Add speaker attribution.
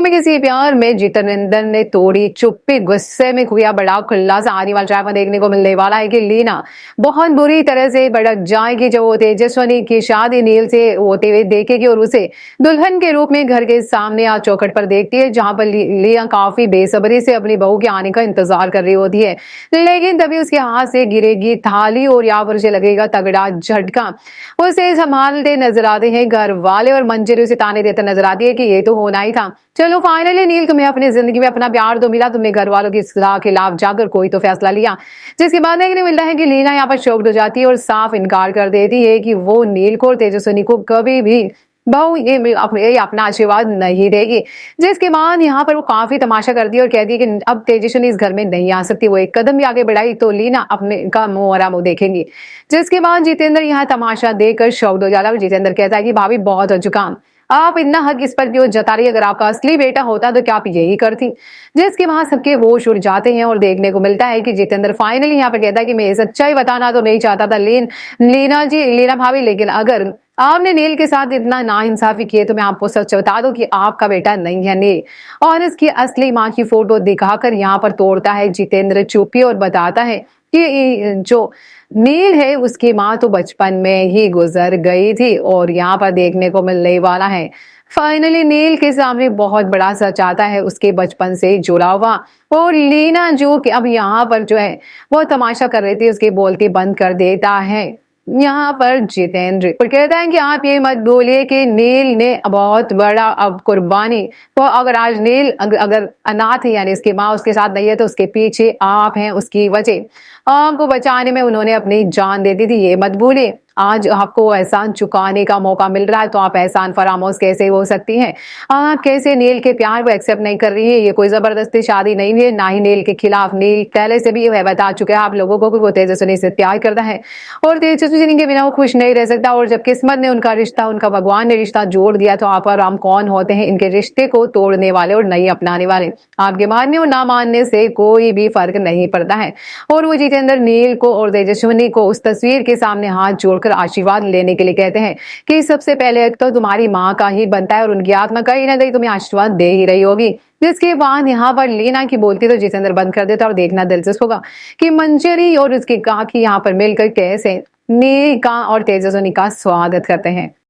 Speaker 1: में किसी प्यार में जितेंद्र ने तोड़ी चुप्पी, गुस्से में हुआ बड़ा खुलासा। आने वाले ट्रैक में देखने को मिलने वाला है कि लीना बहुत बुरी तरह से भड़क जाएगी जब वो तेजस्विनी की शादी नील से होते हुए देखेगी और उसे दुल्हन के रूप में घर के सामने आज चौखट पर देखती है, जहां पर लीना काफी बेसब्री से अपनी बहू के आने का इंतजार कर रही होती है। लेकिन तभी उसके हाथ से गिरेगी थाली और यहाँ पर उसे लगेगा तगड़ा झटका। उसे संभालते नजर आते हैं घर वाले और मंजरी उसे ताने देते नजर आती है कि ये तो होना ही था। चलो फाइनली नील, तुम्हें अपनी जिंदगी में अपना प्यार तो मिला, तुमने घर वालों की सलाह के खिलाफ जाकर कोई तो फैसला लिया। जिसके बाद देखने मिलता है कि लीना यहाँ पर शॉक्ड हो जाती है और साफ इनकार कर देती है कि वो नील को और तेजस्विनी को कभी भी बहू ये अपना आशीर्वाद नहीं देगी। जिसके बाद यहाँ पर वो काफी तमाशा करती है और कहती है कि अब तेजस्विनी इस घर में नहीं आ सकती। वो एक कदम भी आगे बढ़ाई तो लीना अपने का मुंह देखेंगी। जिसके बाद जितेंद्र यहाँ तमाशा देखकर शॉक्ड हो जाता है। जितेंद्र कहता है कि भाभी बहुत हो चुका, आप इतना हक इस पर क्यों जता रही? अगर आपका असली बेटा होता तो क्या आप यही करती? जिसके बाद सबके होश उड़ जाते हैं और देखने को मिलता है कि जितेंद्र फाइनली यहाँ पर कहता है कि मैं सच्चाई बताना तो नहीं चाहता था लीना भाभी, लेकिन अगर आपने नील के साथ इतना नाइंसाफी किए तो मैं आपको सच बता दूं कि आपका बेटा नहीं है नील। और इसकी असली माँ की फोटो दिखाकर यहाँ पर तोड़ता है जितेंद्र चुप्पी और बताता है कि जो नील है उसकी माँ तो बचपन में ही गुजर गई थी। और यहाँ पर देखने को मिलने वाला है फाइनली नील के सामने बहुत बड़ा सच आता है, उसके बचपन से जुड़ा हुआ। और लीना जो कि अब यहाँ पर जो है वो तमाशा कर रही थी, उसके बोलती बंद कर देता है यहाँ पर जितेंद्र और कहता है कि आप ये मत बोलिए कि नील ने बहुत बड़ा अब कुर्बानी, तो अगर आज नील अगर अनाथ है यानी इसकी माँ उसके साथ नहीं है तो उसके पीछे आप हैं, उसकी वजह आपको बचाने में उन्होंने अपनी जान दे दी थी। ये मत भूलिए, आज आपको एहसान चुकाने का मौका मिल रहा है तो आप एहसान फरामोश कैसे हो सकती हैं? आप कैसे नील के प्यार को एक्सेप्ट नहीं कर रही है? ये कोई जबरदस्ती शादी नहीं है, ना ही नील के खिलाफ। नील पहले से भी वह बता चुके हैं आप लोगों को कि वो तेजस्विनी से प्यार करता है और तेजस्विनी के बिना वो खुश नहीं रह सकता। और जब किस्मत ने उनका रिश्ता, उनका भगवान ने रिश्ता जोड़ दिया तो आप और हम कौन होते हैं इनके रिश्ते को तोड़ने वाले और नहीं अपनाने वाले? आपके मानने और ना मानने से कोई भी फर्क नहीं पड़ता है। और वो जितेंद्र नील को और तेजस्विनी को उस तस्वीर के सामने हाथ जोड़कर आशीर्वाद लेने के लिए कहते हैं कि सबसे पहले तो तुम्हारी माँ का ही बनता है और उनकी आत्मा कहीं ना कहीं तुम्हें आशीर्वाद दे ही रही होगी। जिसके बाद यहाँ पर लीना की बोलती तो जितेंद्र बंद कर देता और देखना दिलचस्प होगा कि मंजरी और उसके काकी यहाँ पर मिलकर कैसे नील का और तेजस्विनी का स्वागत करते हैं।